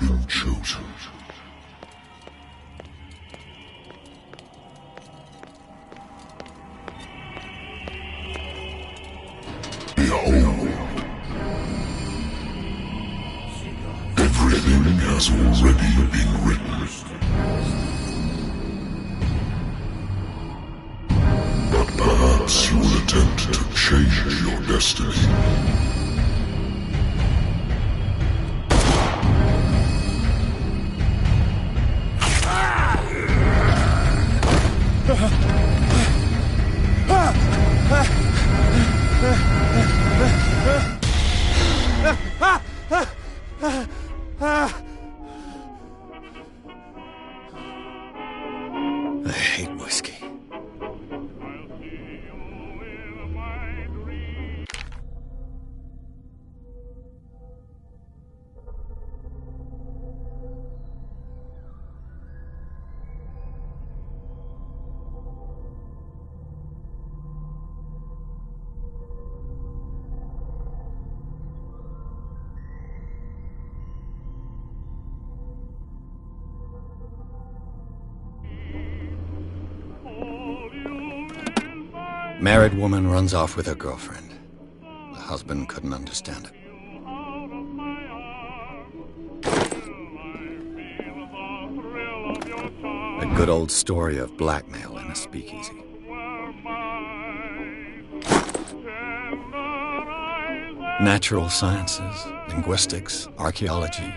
been chosen. Behold. Everything has already been written. But perhaps you will attempt to change your destiny. I hate whiskey. Married woman runs off with her girlfriend. The husband couldn't understand it. A good old story of blackmail in a speakeasy. Natural sciences, linguistics, archaeology.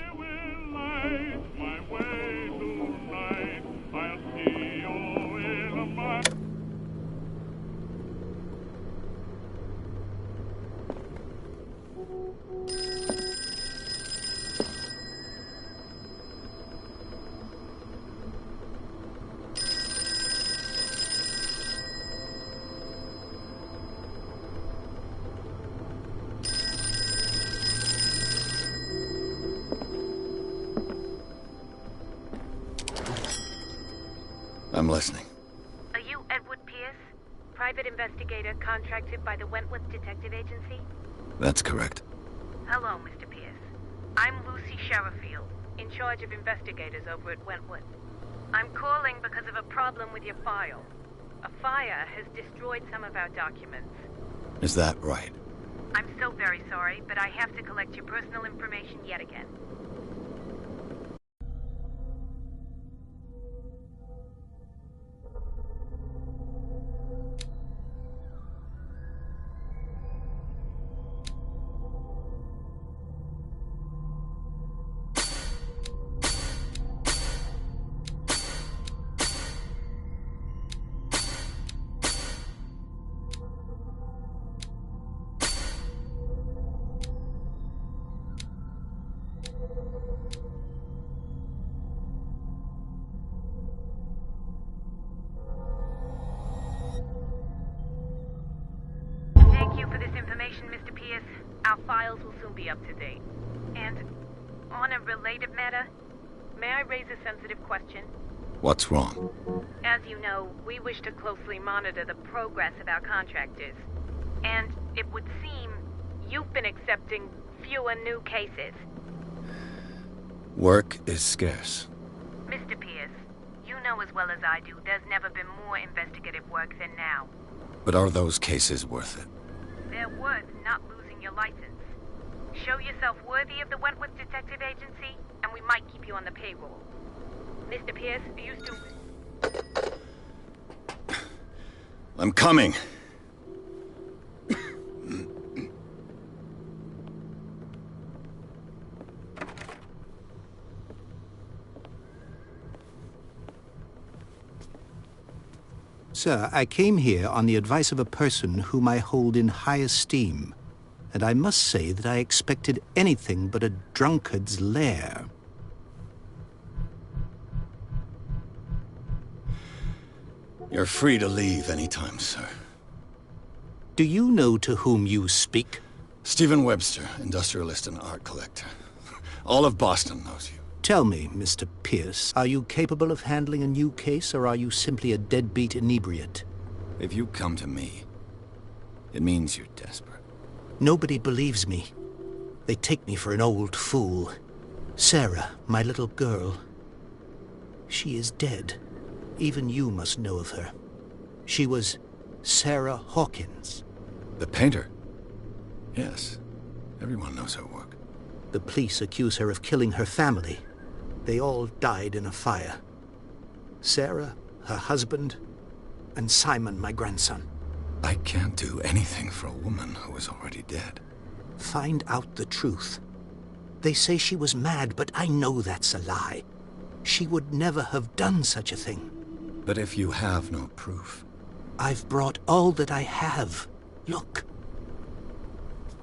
I'm listening. Are you Edward Pierce, private investigator contracted by the Wentworth Detective Agency? That's correct. Hello, Mr. Pierce. I'm Lucy Sherifield, in charge of investigators over at Wentworth. I'm calling because of a problem with your file. A fire has destroyed some of our documents. Is that right? I'm so very sorry, but I have to collect your personal information yet again. Thank you for this information, Mr. Pierce. Our files will soon be up to date. And on a related matter, may I raise a sensitive question? What's wrong? As you know, we wish to closely monitor the progress of our contractors. And it would seem you've been accepting fewer new cases. Work is scarce. Mr. Pierce, you know as well as I do, there's never been more investigative work than now. But are those cases worth it? They're worth not losing your license. Show yourself worthy of the Wentworth Detective Agency, and we might keep you on the payroll. Mr. Pierce, are you still... I'm coming. Sir, I came here on the advice of a person whom I hold in high esteem, and I must say that I expected anything but a drunkard's lair. You're free to leave anytime, sir. Do you know to whom you speak? Stephen Webster, industrialist and art collector. All of Boston knows you. Tell me, Mr. Pierce, are you capable of handling a new case, or are you simply a deadbeat inebriate? If you come to me, it means you're desperate. Nobody believes me. They take me for an old fool. Sarah, my little girl. She is dead. Even you must know of her. She was Sarah Hawkins. The painter? Yes. Everyone knows her work. The police accuse her of killing her family. They all died in a fire. Sarah, her husband, and Simon, my grandson. I can't do anything for a woman who is already dead. Find out the truth. They say she was mad, but I know that's a lie. She would never have done such a thing. But if you have no proof... I've brought all that I have. Look.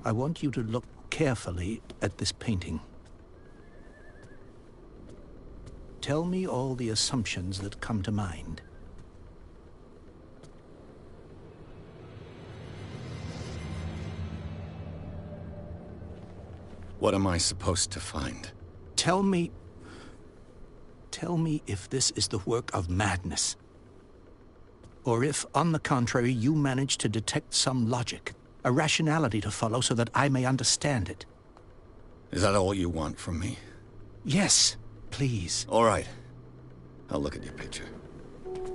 I want you to look carefully at this painting. Tell me all the assumptions that come to mind. What am I supposed to find? Tell me if this is the work of madness. Or if, on the contrary, you manage to detect some logic, a rationality to follow so that I may understand it. Is that all you want from me? Yes, please. All right. I'll look at your picture.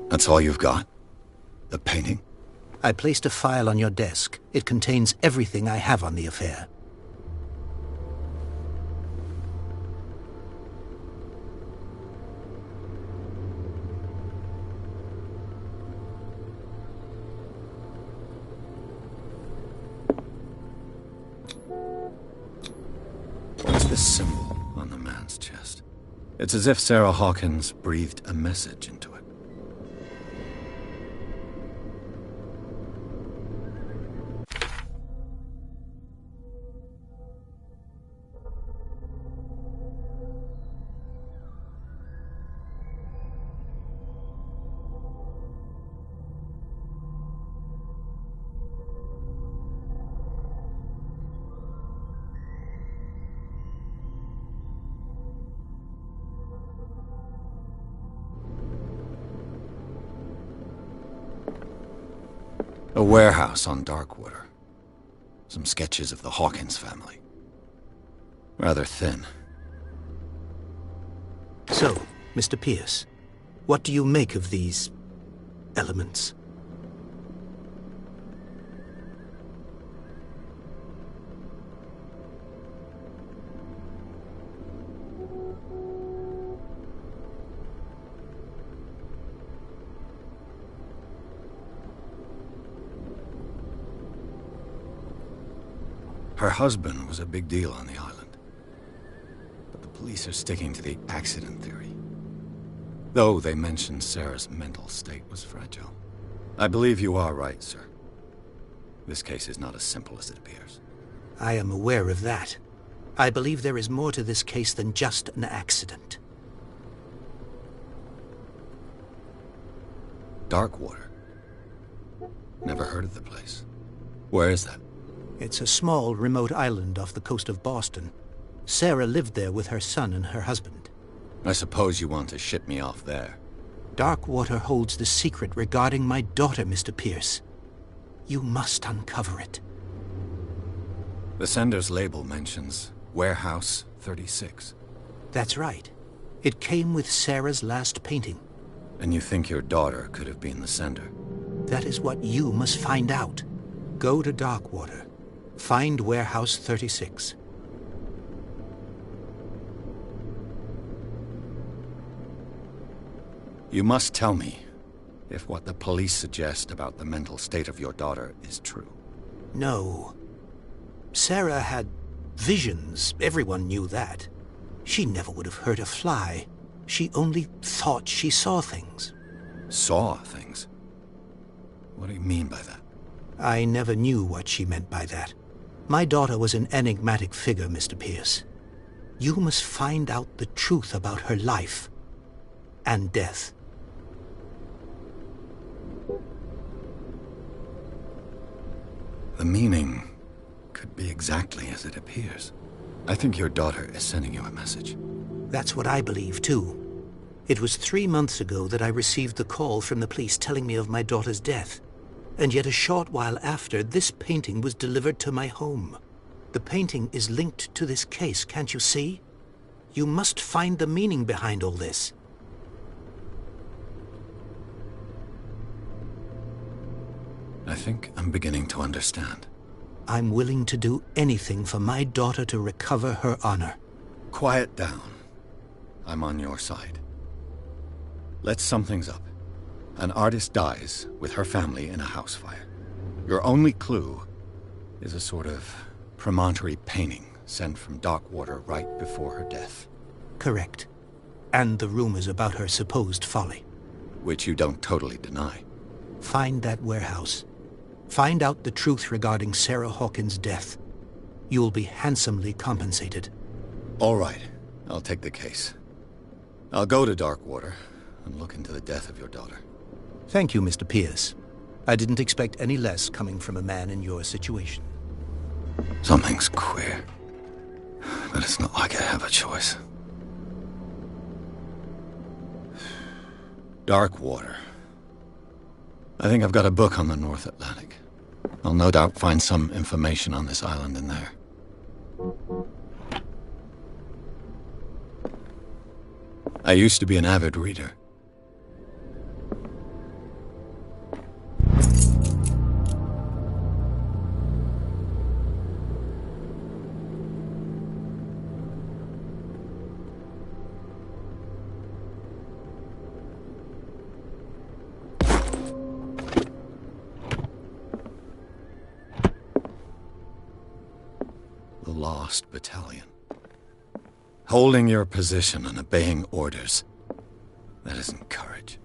That's all you've got? The painting? I placed a file on your desk. It contains everything I have on the affair. What's this symbol on the man's chest? It's as if Sarah Hawkins breathed a message into it. A warehouse on Darkwater. Some sketches of the Hawkins family. Rather thin. So, Mr. Pierce, what do you make of these elements? Her husband was a big deal on the island. But the police are sticking to the accident theory. Though they mentioned Sarah's mental state was fragile. I believe you are right, sir. This case is not as simple as it appears. I am aware of that. I believe there is more to this case than just an accident. Darkwater? Never heard of the place. Where is that? It's a small, remote island off the coast of Boston. Sarah lived there with her son and her husband. I suppose you want to ship me off there. Darkwater holds the secret regarding my daughter, Mr. Pierce. You must uncover it. The sender's label mentions Warehouse 36. That's right. It came with Sarah's last painting. And you think your daughter could have been the sender? That is what you must find out. Go to Darkwater. Find Warehouse 36. You must tell me if what the police suggest about the mental state of your daughter is true. No. Sarah had visions. Everyone knew that. She never would have hurt a fly. She only thought she saw things. Saw things? What do you mean by that? I never knew what she meant by that. My daughter was an enigmatic figure, Mr. Pierce. You must find out the truth about her life and death. The meaning could be exactly as it appears. I think your daughter is sending you a message. That's what I believe, too. It was 3 months ago that I received the call from the police telling me of my daughter's death. And yet a short while after, this painting was delivered to my home. The painting is linked to this case, can't you see? You must find the meaning behind all this. I think I'm beginning to understand. I'm willing to do anything for my daughter to recover her honor. Quiet down. I'm on your side. Let's sum things up. An artist dies with her family in a house fire. Your only clue is a sort of promontory painting sent from Darkwater right before her death. Correct. And the rumors about her supposed folly. Which you don't totally deny. Find that warehouse. Find out the truth regarding Sarah Hawkins' death. You'll be handsomely compensated. All right. I'll take the case. I'll go to Darkwater and look into the death of your daughter. Thank you, Mr. Pierce. I didn't expect any less coming from a man in your situation. Something's queer. But it's not like I have a choice. Darkwater. I think I've got a book on the North Atlantic. I'll no doubt find some information on this island in there. I used to be an avid reader. The Lost Battalion. Holding your position and obeying orders. That isn't courage.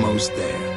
almost there.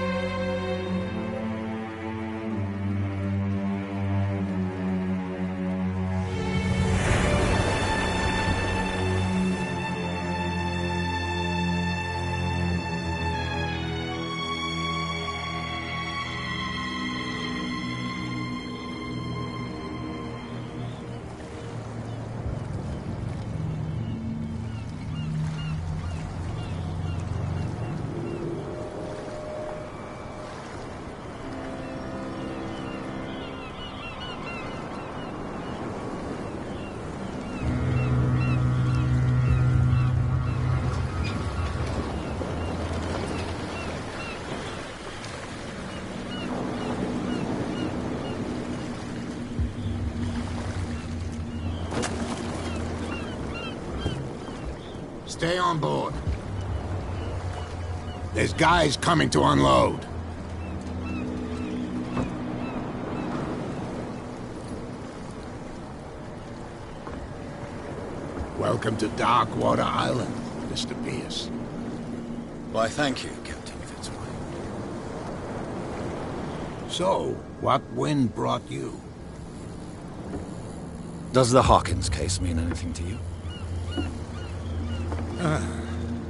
Stay on board. There's guys coming to unload. Welcome to Darkwater Island, Mr. Pierce. Why, thank you, Captain Fitzroy. So, what wind brought you? Does the Hawkins case mean anything to you?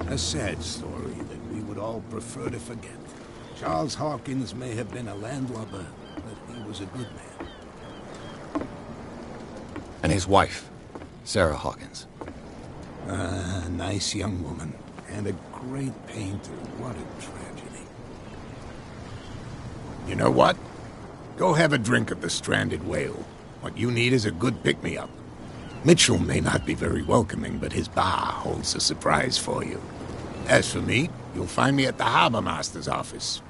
A sad story that we would all prefer to forget. Charles Hawkins may have been a landlubber, but he was a good man. And his wife, Sarah Hawkins. A nice young woman, and a great painter. What a tragedy. You know what? Go have a drink at the Stranded Whale. What you need is a good pick-me-up. Mitchell may not be very welcoming, but his bar holds a surprise for you. As for me, you'll find me at the Harbor Master's office.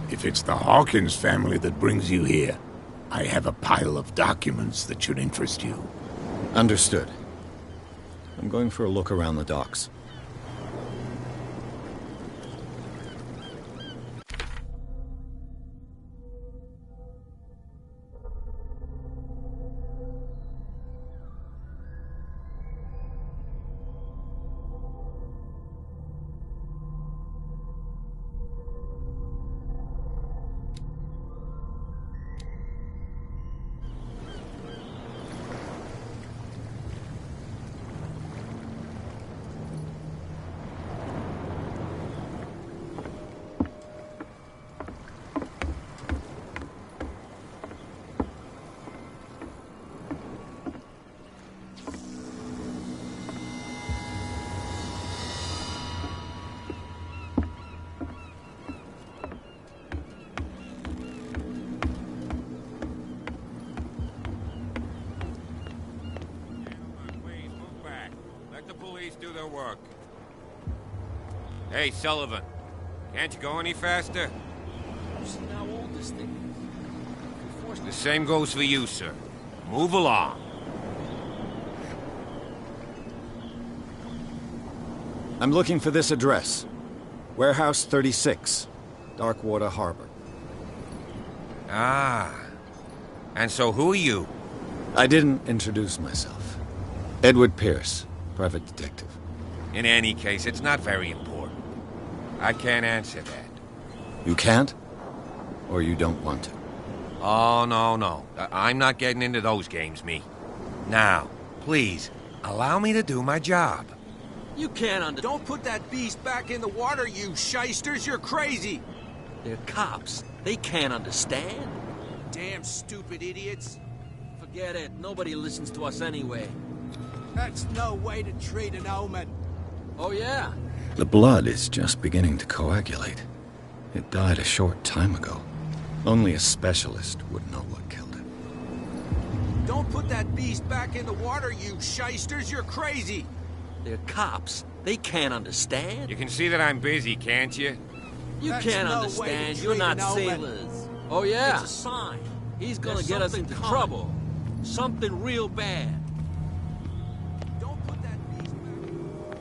If it's the Hawkins family that brings you here, I have a pile of documents that should interest you. Understood. I'm going for a look around the docks. Do their work. Hey, Sullivan. Can't you go any faster? You see how old this thing is? The same goes for you, sir. Move along. I'm looking for this address. Warehouse 36, Darkwater Harbor. Ah. And so who are you? I didn't introduce myself. Edward Pierce, private detective. In any case, it's not very important. I can't answer that. You can't? Or you don't want to? Oh, no. I'm not getting into those games, me. Now, please, allow me to do my job. You can't Don't put that beast back in the water, you shysters! You're crazy! They're cops. They can't understand. Damn stupid idiots. Forget it. Nobody listens to us anyway. That's no way to treat an omen. Oh, yeah? The blood is just beginning to coagulate. It died a short time ago. Only a specialist would know what killed it. Don't put that beast back in the water, you shysters! You're crazy! They're cops. They can't understand. You can see that I'm busy, can't you? You can't understand. You're not sailors. Oh, yeah? It's a sign. He's gonna get us into trouble. Something real bad. Don't put that beast back.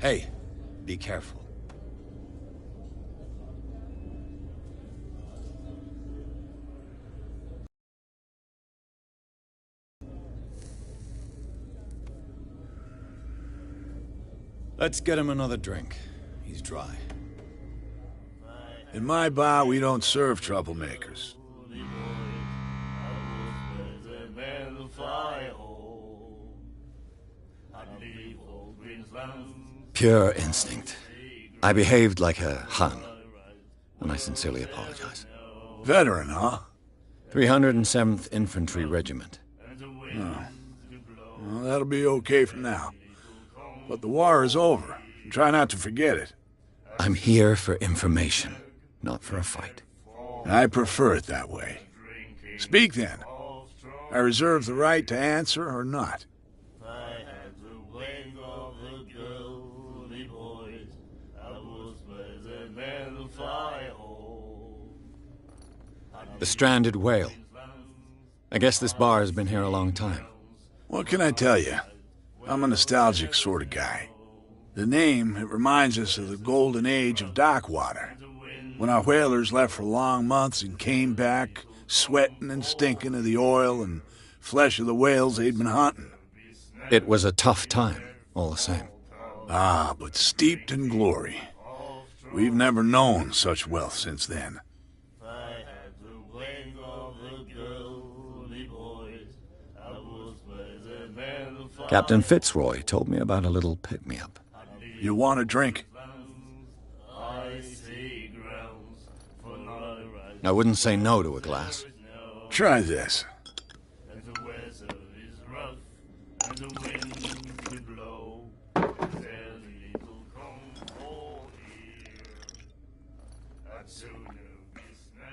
Hey, be careful. Let's get him another drink. He's dry. In my bar, we don't serve troublemakers. Pure instinct. I behaved like a Hun, and I sincerely apologize. Veteran, huh? 307th Infantry Regiment. Oh. Well, that'll be okay for now. But the war is over. Try not to forget it. I'm here for information, not for a fight. I prefer it that way. Speak then. I reserve the right to answer or not. The Stranded Whale. I guess this bar has been here a long time. What can I tell you? I'm a nostalgic sort of guy. The name, it reminds us of the golden age of dock water, when our whalers left for long months and came back sweating and stinking of the oil and flesh of the whales they'd been hunting. It was a tough time, all the same. Ah, but steeped in glory. We've never known such wealth since then. Captain Fitzroy told me about a little pick-me-up. You want a drink? I wouldn't say no to a glass. Try this.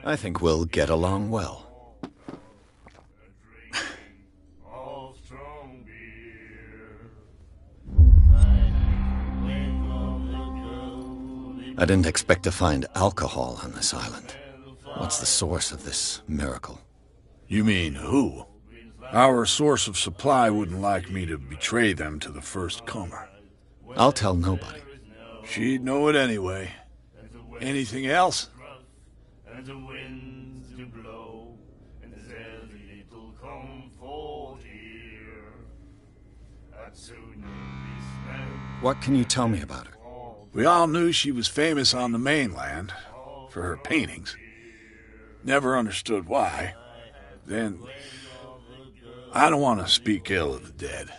I think we'll get along well. I didn't expect to find alcohol on this island. What's the source of this miracle? You mean who? Our source of supply wouldn't like me to betray them to the first comer. I'll tell nobody. She'd know it anyway. Anything else? What can you tell me about her? We all knew she was famous on the mainland for her paintings. Never understood why. Then, I don't want to speak ill of the dead.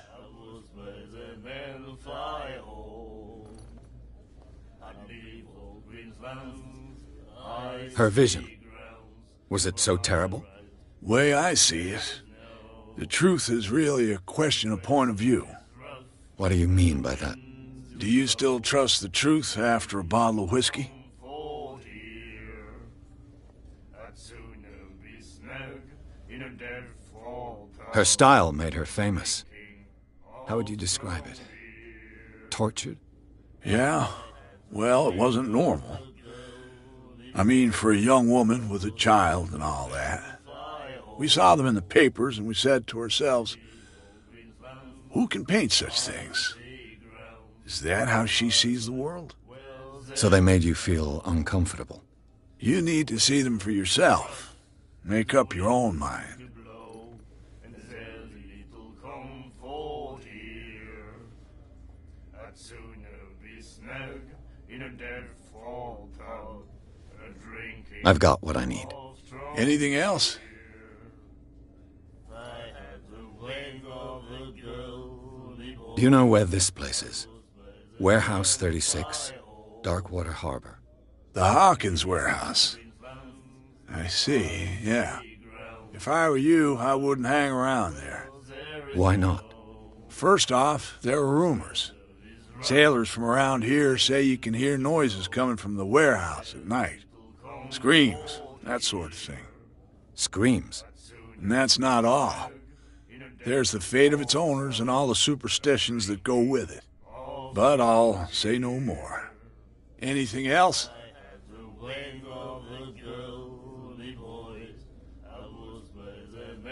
Her vision. Was it so terrible? Way I see it, the truth is really a question of point of view. What do you mean by that? Do you still trust the truth after a bottle of whiskey? Her style made her famous. How would you describe it? Tortured? Yeah. Well, it wasn't normal. I mean, for a young woman with a child and all that. We saw them in the papers and we said to ourselves, who can paint such things? Is that how she sees the world? So they made you feel uncomfortable? You need to see them for yourself. Make up your own mind. I've got what I need. Anything else? Do you know where this place is? Warehouse 36, Darkwater Harbor. The Hawkins warehouse. I see, yeah. If I were you, I wouldn't hang around there. Why not? First off, there are rumors. Sailors from around here say you can hear noises coming from the warehouse at night. Screams, that sort of thing. Screams? And that's not all. There's the fate of its owners and all the superstitions that go with it. But I'll say no more. Anything else?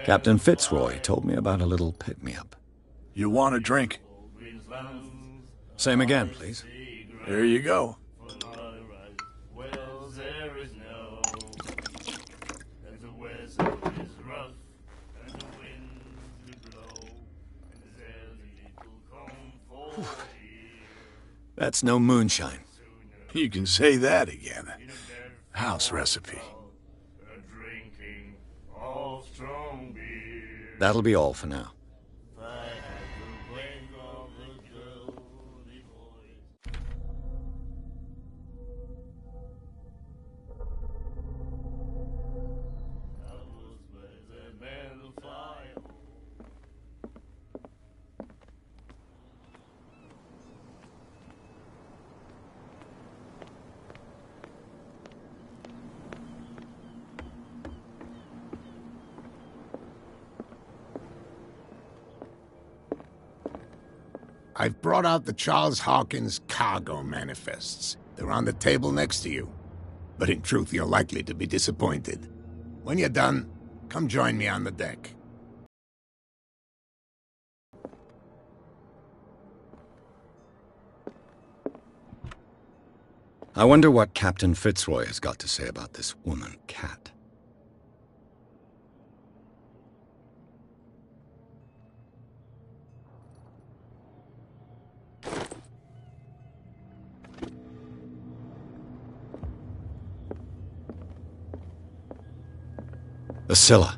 Captain Fitzroy told me about a little pick-me-up. You want a drink? Same again, please. There you go. That's no moonshine. You can say that again. House recipe. That'll be all for now. I've brought out the Charles Hawkins cargo manifests. They're on the table next to you. But in truth, you're likely to be disappointed. When you're done, come join me on the deck. I wonder what Captain Fitzroy has got to say about this woman, Cat. The Scylla.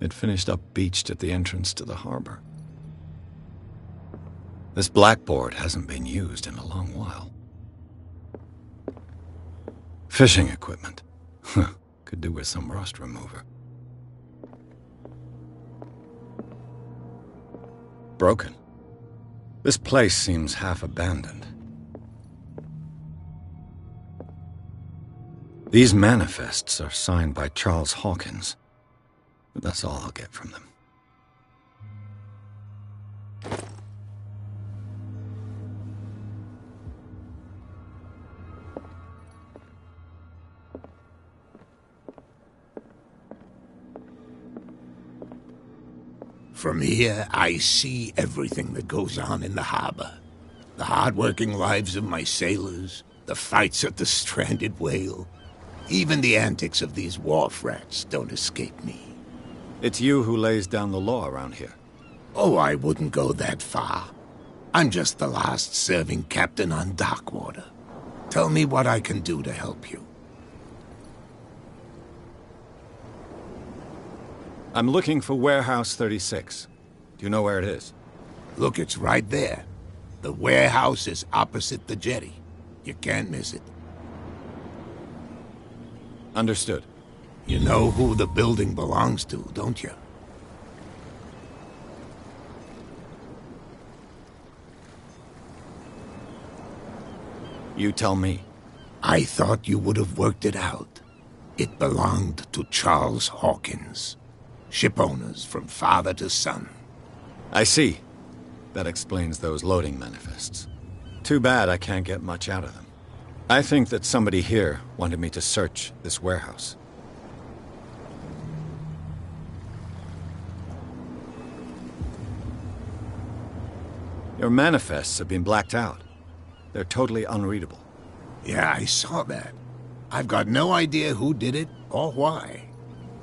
It finished up beached at the entrance to the harbor. This blackboard hasn't been used in a long while. Fishing equipment. Could do with some rust remover. Broken. This place seems half abandoned. These manifests are signed by Charles Hawkins, but that's all I'll get from them. From here, I see everything that goes on in the harbor. The hard-working lives of my sailors, the fights at the stranded whale. Even the antics of these wharf rats don't escape me. It's you who lays down the law around here. Oh, I wouldn't go that far. I'm just the last serving captain on Darkwater. Tell me what I can do to help you. I'm looking for Warehouse 36. Do you know where it is? Look, it's right there. The warehouse is opposite the jetty. You can't miss it. Understood. You know who the building belongs to, don't you? You tell me. I thought you would have worked it out. It belonged to Charles Hawkins. Ship owners from father to son. I see. That explains those loading manifests. Too bad I can't get much out of them. I think that somebody here wanted me to search this warehouse. Your manifests have been blacked out. They're totally unreadable. Yeah, I saw that. I've got no idea who did it or why.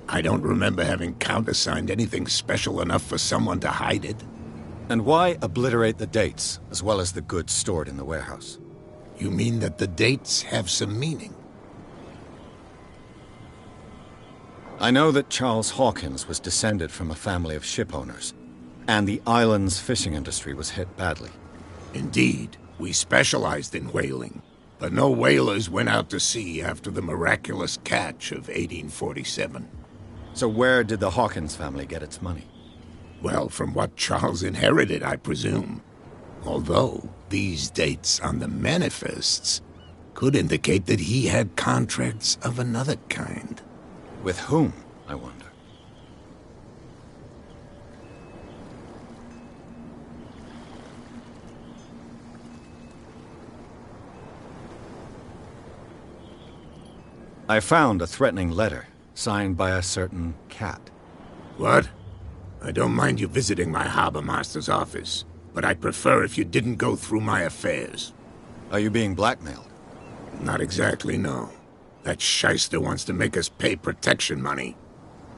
I don't remember having countersigned anything special enough for someone to hide it. And why obliterate the dates, as well as the goods stored in the warehouse? You mean that the dates have some meaning? I know that Charles Hawkins was descended from a family of ship owners, and the island's fishing industry was hit badly. Indeed, we specialized in whaling, but no whalers went out to sea after the miraculous catch of 1847. So where did the Hawkins family get its money? Well, from what Charles inherited, I presume. Although, these dates on the manifests could indicate that he had contracts of another kind. With whom, I wonder? I found a threatening letter, signed by a certain Cat. What? I don't mind you visiting my harbor master's office, but I'd prefer if you didn't go through my affairs. Are you being blackmailed? Not exactly, no. That shyster wants to make us pay protection money.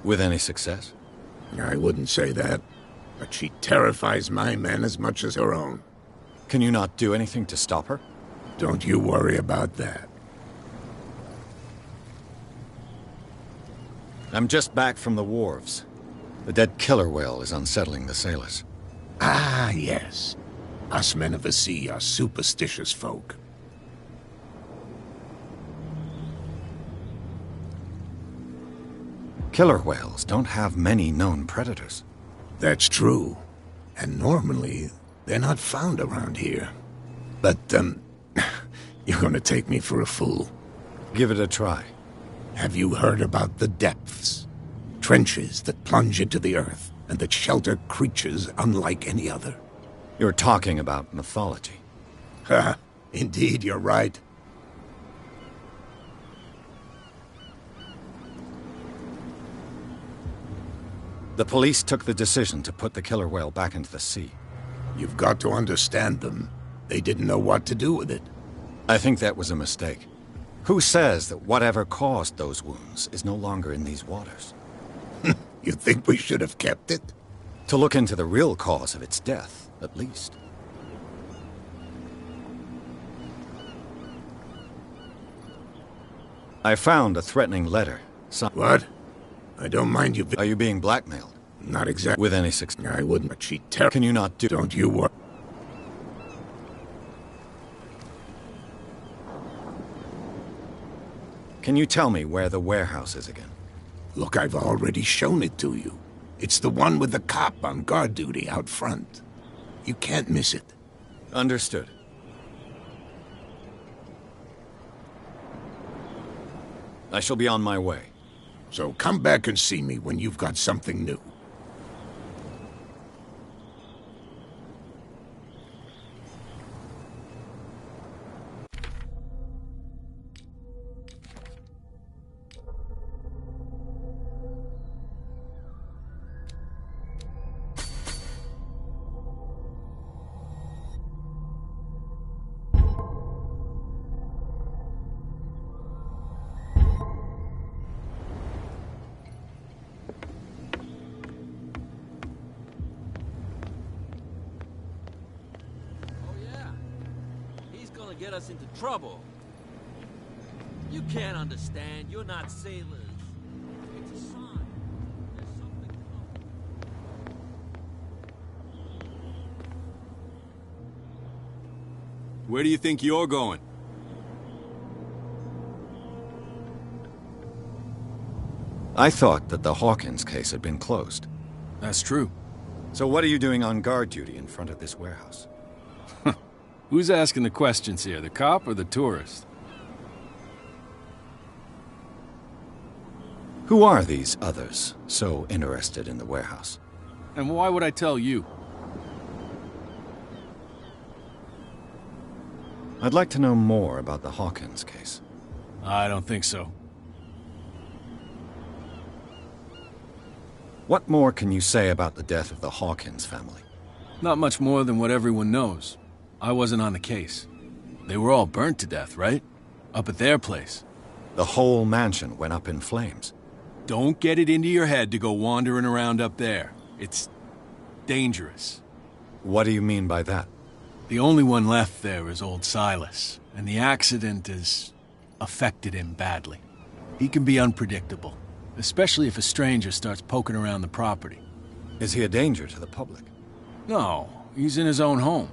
With any success? I wouldn't say that, but she terrifies my men as much as her own. Can you not do anything to stop her? Don't you worry about that. I'm just back from the wharves. The dead killer whale is unsettling the sailors. Ah, yes. Us men of the sea are superstitious folk. Killer whales don't have many known predators. That's true. And normally, they're not found around here. But, you're gonna take me for a fool. Give it a try. Have you heard about the depths? Trenches that plunge into the earth, and that shelter creatures unlike any other. You're talking about mythology. Ha! Indeed, you're right. The police took the decision to put the killer whale back into the sea. You've got to understand them. They didn't know what to do with it. I think that was a mistake. Who says that whatever caused those wounds is no longer in these waters? You think we should have kept it? To look into the real cause of its death, at least. I found a threatening letter. What? I don't mind you... Are you being blackmailed? Not exactly. With any success? I wouldn't, but she Can you not do... Don't you worry. Can you tell me where the warehouse is again? Look, I've already shown it to you. It's the one with the cop on guard duty out front. You can't miss it. Understood. I shall be on my way. So come back and see me when you've got something new. Get us into trouble. You can't understand. You're not sailors. It's a sign. There's something coming. Where do you think you're going? I thought that the Hawkins case had been closed. That's true. So what are you doing on guard duty in front of this warehouse? Who's asking the questions here, the cop or the tourist? Who are these others so interested in the warehouse? And why would I tell you? I'd like to know more about the Hawkins case. I don't think so. What more can you say about the death of the Hawkins family? Not much more than what everyone knows. I wasn't on the case. They were all burnt to death, right? Up at their place. The whole mansion went up in flames. Don't get it into your head to go wandering around up there. It's dangerous. What do you mean by that? The only one left there is old Silas, and the accident has affected him badly. He can be unpredictable, especially if a stranger starts poking around the property. Is he a danger to the public? No, he's in his own home.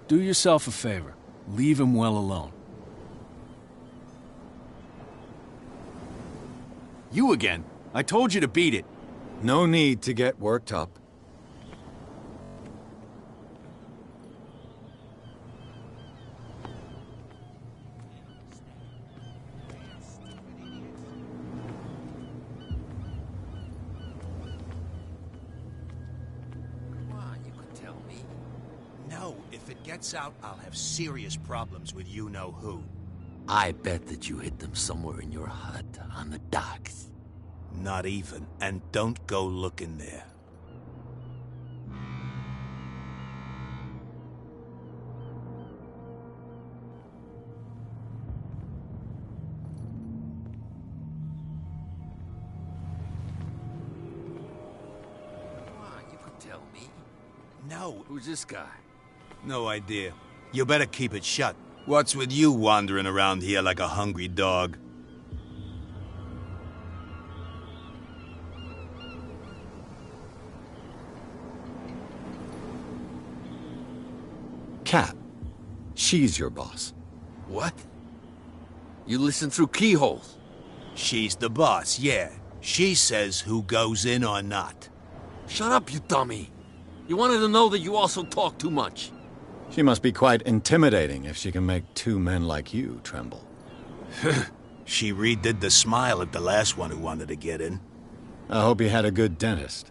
Do yourself a favor. Leave him well alone. You again? I told you to beat it. No need to get worked up. If it gets out, I'll have serious problems with you-know-who. I bet that you hid them somewhere in your hut on the docks. Not even, and don't go looking there. tell me? No. Who's this guy? No idea. You better keep it shut. What's with you wandering around here like a hungry dog? Cat. She's your boss. What? You listen through keyholes? She's the boss, yeah. She says who goes in or not. Shut up, you dummy. You wanted to know that you also talk too much. She must be quite intimidating if she can make two men like you tremble. She redid the smile at the last one who wanted to get in. I hope he had a good dentist.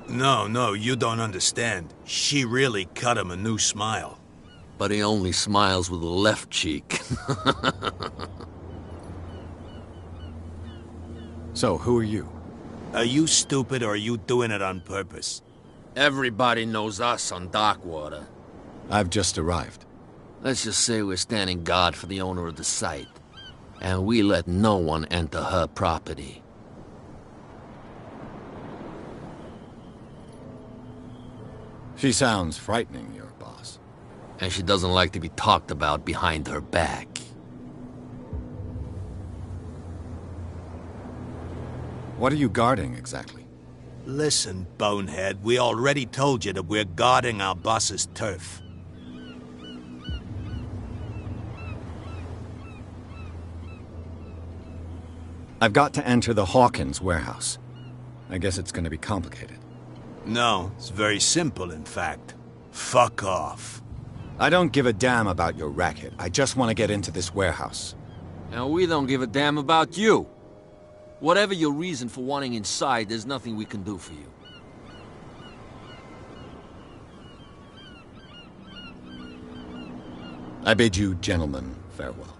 No, you don't understand. She really cut him a new smile. But he only smiles with the left cheek. So, who are you? Are you stupid or are you doing it on purpose? Everybody knows us on Darkwater. I've just arrived. Let's just say we're standing guard for the owner of the site. And we let no one enter her property. She sounds frightening, your boss. And she doesn't like to be talked about behind her back. What are you guarding, exactly? Listen, bonehead, we already told you that we're guarding our boss's turf. I've got to enter the Hawkins warehouse. I guess it's going to be complicated. No, it's very simple, in fact. Fuck off. I don't give a damn about your racket. I just want to get into this warehouse. And we don't give a damn about you. Whatever your reason for wanting inside, there's nothing we can do for you. I bid you gentlemen farewell.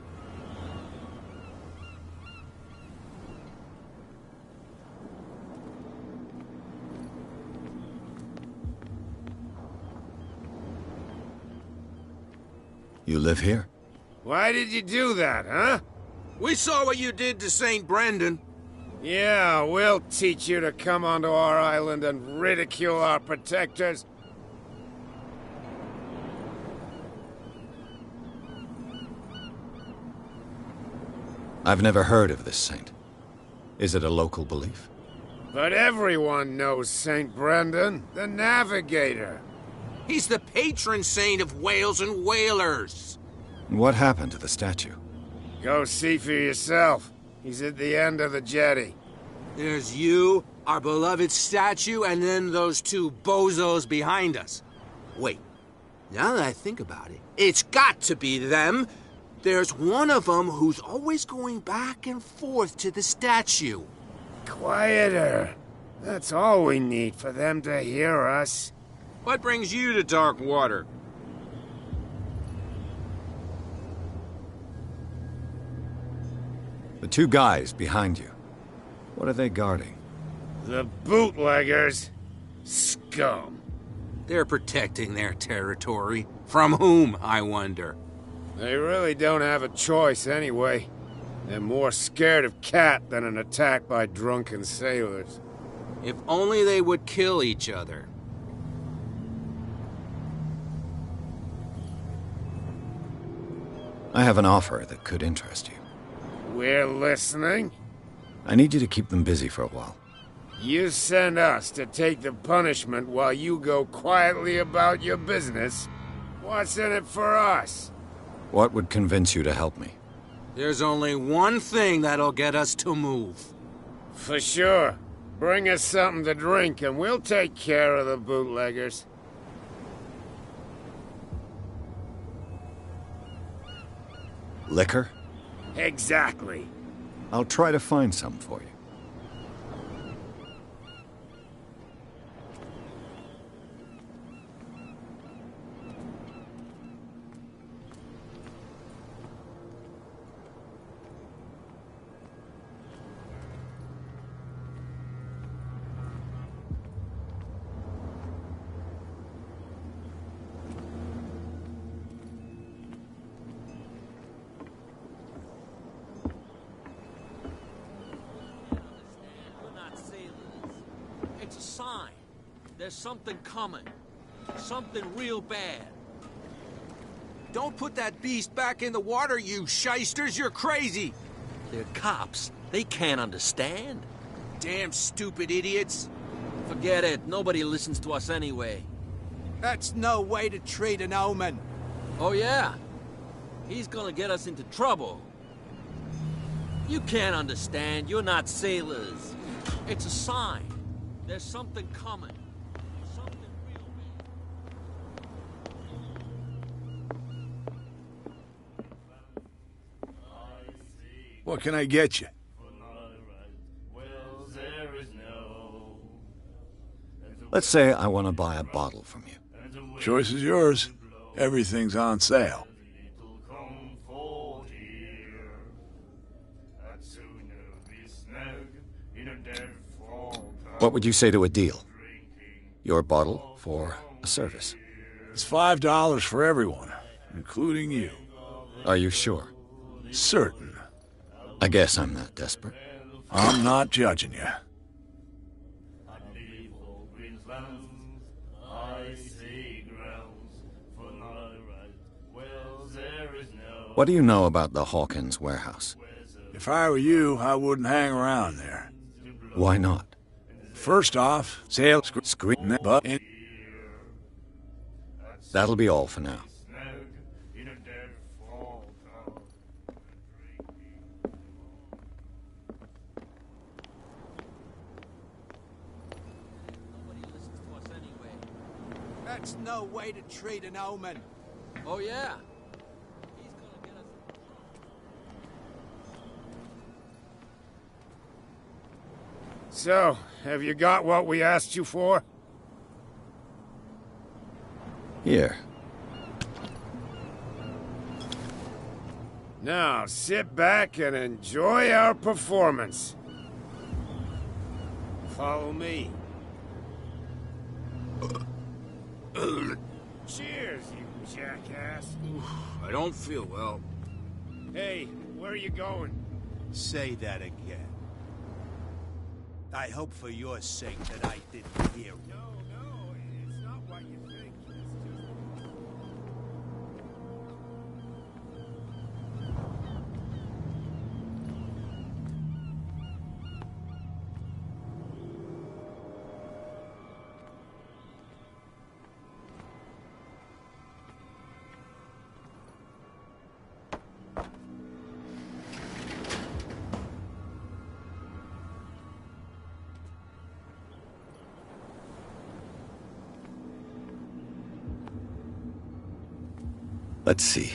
You live here? Why did you do that, huh? We saw what you did to St. Brendan. Yeah, we'll teach you to come onto our island and ridicule our protectors. I've never heard of this saint. Is it a local belief? But everyone knows St. Brendan, the Navigator. He's the patron saint of whales and whalers. What happened to the statue? Go see for yourself. He's at the end of the jetty. There's you, our beloved statue, and then those two bozos behind us. Wait, now that I think about it, it's got to be them. There's one of them who's always going back and forth to the statue. Quieter. That's all we need for them to hear us. What brings you to Darkwater? The two guys behind you. What are they guarding? The bootleggers. Scum. They're protecting their territory. From whom, I wonder? They really don't have a choice anyway. They're more scared of Cat than an attack by drunken sailors. If only they would kill each other. I have an offer that could interest you. We're listening. I need you to keep them busy for a while. You send us to take the punishment while you go quietly about your business. What's in it for us? What would convince you to help me? There's only one thing that'll get us to move. For sure. Bring us something to drink and we'll take care of the bootleggers. Liquor? Exactly. I'll try to find some for you. There's something coming. Something real bad. Don't put that beast back in the water, you shysters! You're crazy! They're cops. They can't understand. Damn stupid idiots. Forget it. Nobody listens to us anyway. That's no way to treat an omen. Oh, yeah? He's gonna get us into trouble. You can't understand. You're not sailors. It's a sign. There's something coming. Something real bad. What can I get you? Let's say I want to buy a bottle from you. Choice is yours. Everything's on sale. What would you say to a deal? Your bottle for a service. It's $5 for everyone, including you. Are you sure? Certain. I guess I'm not desperate. I'm not judging you. What do you know about the Hawkins warehouse? If I were you, I wouldn't hang around there. Why not? First off, sale screen that but That'll be all for now. That's no way to treat an omen. Oh, yeah? So, have you got what we asked you for? Here. Now, sit back and enjoy our performance. Follow me. Cheers, you jackass. I don't feel well. Hey, where are you going? Say that again. I hope for your sake that I didn't hear you. No, it's not what you think. It's just... Let's see.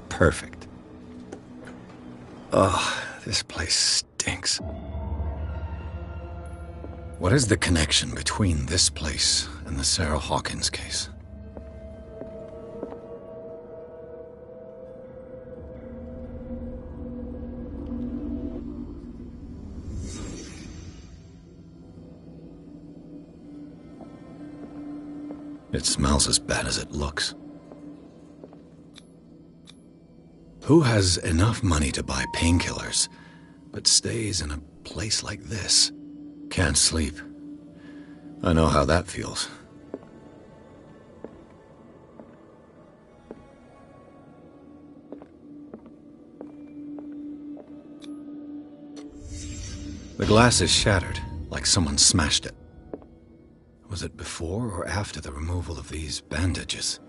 Perfect. Oh, this place stinks. What is the connection between this place and the Sarah Hawkins case? It smells as bad as it looks. Who has enough money to buy painkillers, but stays in a place like this? Can't sleep. I know how that feels. The glass is shattered, like someone smashed it. Was it before or after the removal of these bandages?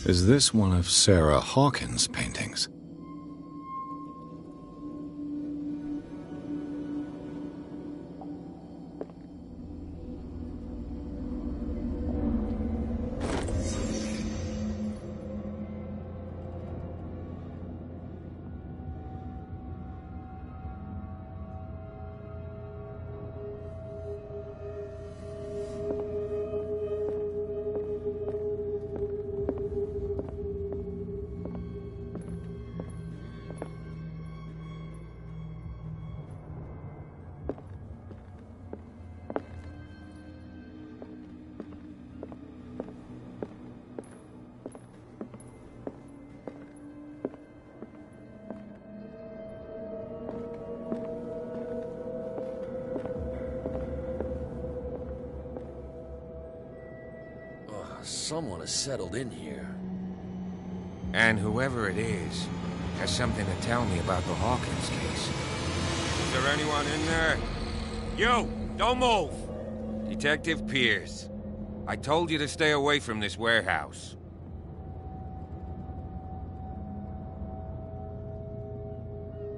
Is this one of Sarah Hawkins' paintings? Someone has settled in here. And whoever it is has something to tell me about the Hawkins case. Is there anyone in there? You! Don't move! Detective Pierce. I told you to stay away from this warehouse.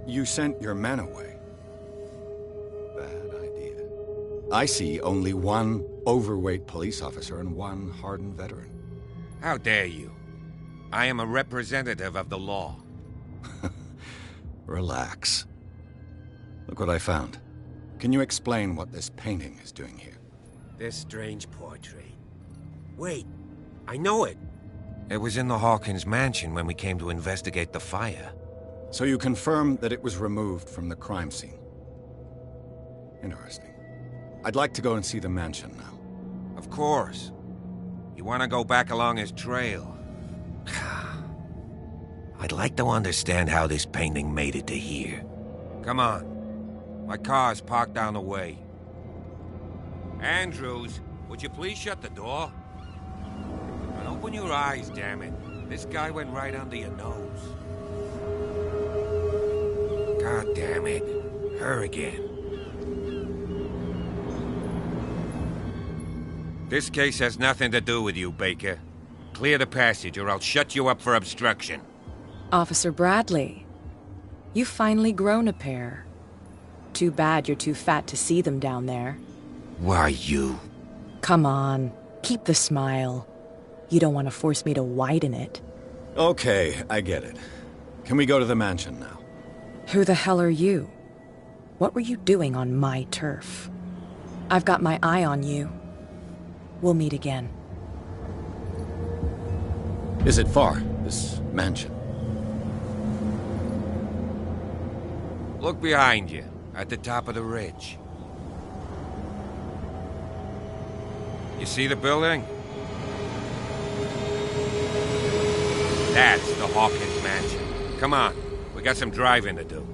You sent your men away. Bad idea. I see only one overweight police officer and one hardened veteran. How dare you? I am a representative of the law. Relax. Look what I found. Can you explain what this painting is doing here? This strange portrait. Wait, I know it. It was in the Hawkins mansion when we came to investigate the fire. So you confirm that it was removed from the crime scene. Interesting. I'd like to go and see the mansion now. Of course. You want to go back along his trail? I'd like to understand how this painting made it to here. Come on. My car's parked down the way. Andrews, would you please shut the door? And open your eyes, damn it. This guy went right under your nose. God damn it. Her again. This case has nothing to do with you, Baker. Clear the passage or I'll shut you up for obstruction. Officer Bradley, you've finally grown a pair. Too bad you're too fat to see them down there. Why, you? Come on, keep the smile. You don't want to force me to widen it. Okay, I get it. Can we go to the mansion now? Who the hell are you? What were you doing on my turf? I've got my eye on you. We'll meet again. Is it far, this mansion? Look behind you, at the top of the ridge. You see the building? That's the Hawkins mansion. Come on, we got some driving to do.